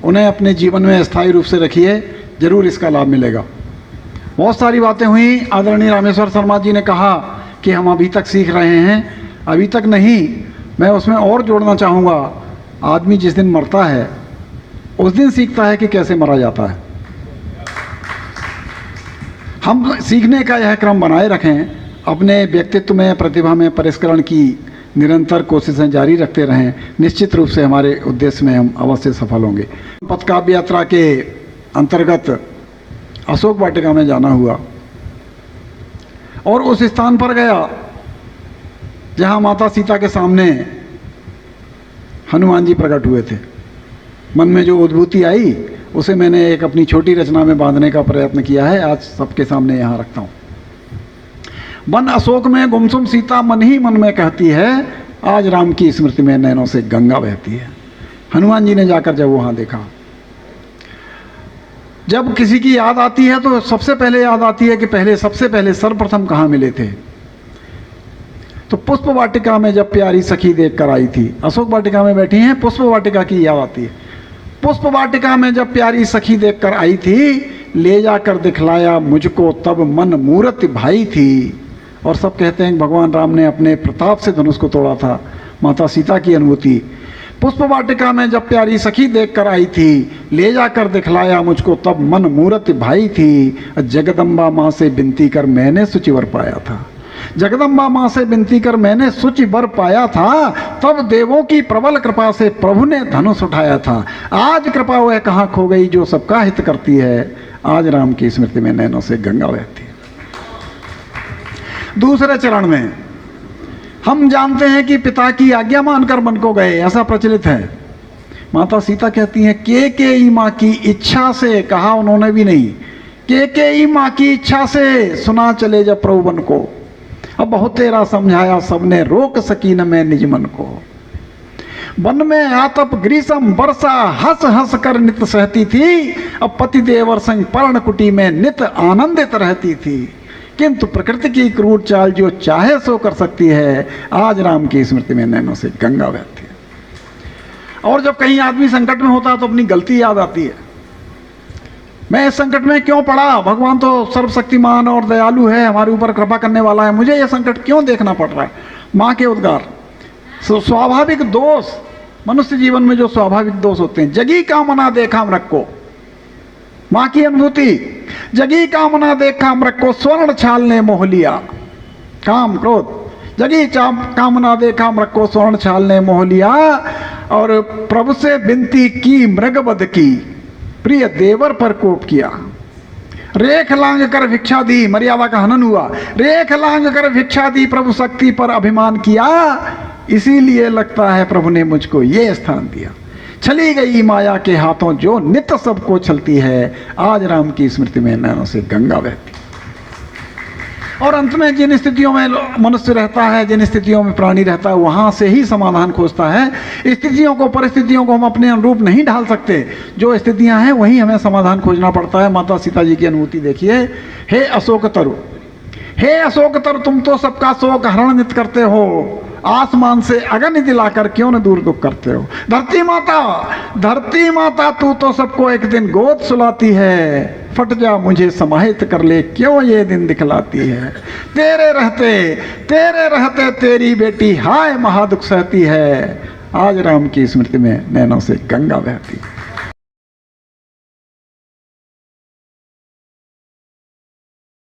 उन्हें अपने जीवन में स्थायी रूप से रखिए, जरूर इसका लाभ मिलेगा। बहुत सारी बातें हुई। आदरणीय रामेश्वर शर्मा जी ने कहा कि हम अभी तक सीख रहे हैं। अभी तक नहीं, मैं उसमें और जोड़ना चाहूँगा, आदमी जिस दिन मरता है उस दिन सीखता है कि कैसे मरा जाता है। हम सीखने का यह क्रम बनाए रखें, अपने व्यक्तित्व में, प्रतिभा में परिष्करण की निरंतर कोशिशें जारी रखते रहें। निश्चित रूप से हमारे उद्देश्य में हम अवश्य सफल होंगे। पथ काव्य यात्रा के अंतर्गत अशोक वाटिका में जाना हुआ और उस स्थान पर गया जहां माता सीता के सामने हनुमान जी प्रकट हुए थे। मन में जो उद्भूति आई उसे मैंने एक अपनी छोटी रचना में बांधने का प्रयत्न किया है, आज सबके सामने यहाँ रखता हूँ। वन अशोक में गुमसुम सीता मन ही मन में कहती है, आज राम की स्मृति में नैनों से गंगा बहती है। हनुमान जी ने जाकर जब वहाँ देखा, जब किसी की याद आती है तो सबसे पहले याद आती है कि सबसे पहले सर्वप्रथम कहाँ मिले थे। तो पुष्प वाटिका में जब प्यारी सखी देख कर आई थी, अशोक वाटिका में बैठी हैं, पुष्प वाटिका की याद आती है। पुष्प वाटिका में जब प्यारी सखी देख कर आई थी, ले जाकर दिखलाया मुझको तब मन मूरत भाई थी। और सब कहते हैं कि भगवान राम ने अपने प्रताप से धनुष को तोड़ा था। माता सीता की अनुभूति, पुष्प वाटिका में जब प्यारी सखी देख कर आई थी, ले जाकर दिखलाया मुझको तब मन मूरत भाई थी। जगदम्बा माँ से विनती कर मैंने सुचिवर पाया था। जगदम्बा माँ से विनती कर मैंने सुचि वर पाया था, तब देवों की प्रबल कृपा से प्रभु ने धनुष उठाया था। आज कृपा वह कहाँ खो गई जो सबका हित करती है, आज राम की स्मृति में नैनों से गंगा बहती है। दूसरे चरण में हम जानते हैं कि पिता की आज्ञा मानकर वन को गए, ऐसा प्रचलित है। माता सीता कहती हैं के माँ की इच्छा से, कहा उन्होंने भी नहीं, के माँ की इच्छा से सुना चले जब प्रभु वन को। अब बहुत तेरा समझाया सबने रोक सकी न मैं निज मन को। वन में आतप ग्रीष्म वर्षा हंस हंस कर नित सहती थी। अब पति देवर संग पर्णकुटी में नित आनंदित रहती थी। किंतु प्रकृति की क्रूर चाल जो चाहे सो कर सकती है, आज राम की स्मृति में नैनों से गंगा बहती है। और जब कहीं आदमी संकट में होता है तो अपनी गलती याद आती है। मैं इस संकट में क्यों पड़ा, भगवान तो सर्वशक्तिमान और दयालु है, हमारे ऊपर कृपा करने वाला है, मुझे यह संकट क्यों देखना पड़ रहा है। माँ के उद्गार, स्वाभाविक दोष, मनुष्य जीवन में जो स्वाभाविक दोष होते हैं। जगी कामना देखा अमृत को, माँ की अनुभूति, जगी कामना देखा अमृत को स्वर्ण छाल ने मोह लिया। काम क्रोध, जगी कामना देखा अमृत को स्वर्ण छाल ने मोह लिया। और प्रभु से विनती की मृगवध की, प्रिय देवर पर कोप किया। रेख लांग कर भिक्षा दी, मर्यादा का हनन हुआ। रेख लांग कर भिक्षा दी, प्रभु शक्ति पर अभिमान किया। इसीलिए लगता है प्रभु ने मुझको ये स्थान दिया। चली गई माया के हाथों जो नित्य सबको चलती है, आज राम की स्मृति में नैनों से गंगा बहती। और अंत में जिन स्थितियों में मनुष्य रहता है, जिन स्थितियों में प्राणी रहता है, वहां से ही समाधान खोजता है। स्थितियों को, परिस्थितियों को हम अपने अनुरूप नहीं ढाल सकते। जो स्थितियां हैं वहीं हमें समाधान खोजना पड़ता है। माता सीता जी की अनुभूति देखिए। हे अशोक तरु, हे अशोक तरु, तुम तो सबका शोक हरण नित करते हो। आसमान से अगन दिलाकर क्यों न दूर दुख करते हो। धरती माता, धरती माता, तू तो सबको एक दिन गोद सुलाती है। फट जा मुझे समाहित कर ले, क्यों ये दिन दिखलाती है। तेरे रहते तेरी बेटी हाय महादुख सहती है। आज राम की स्मृति में नैनों से गंगा बहती है।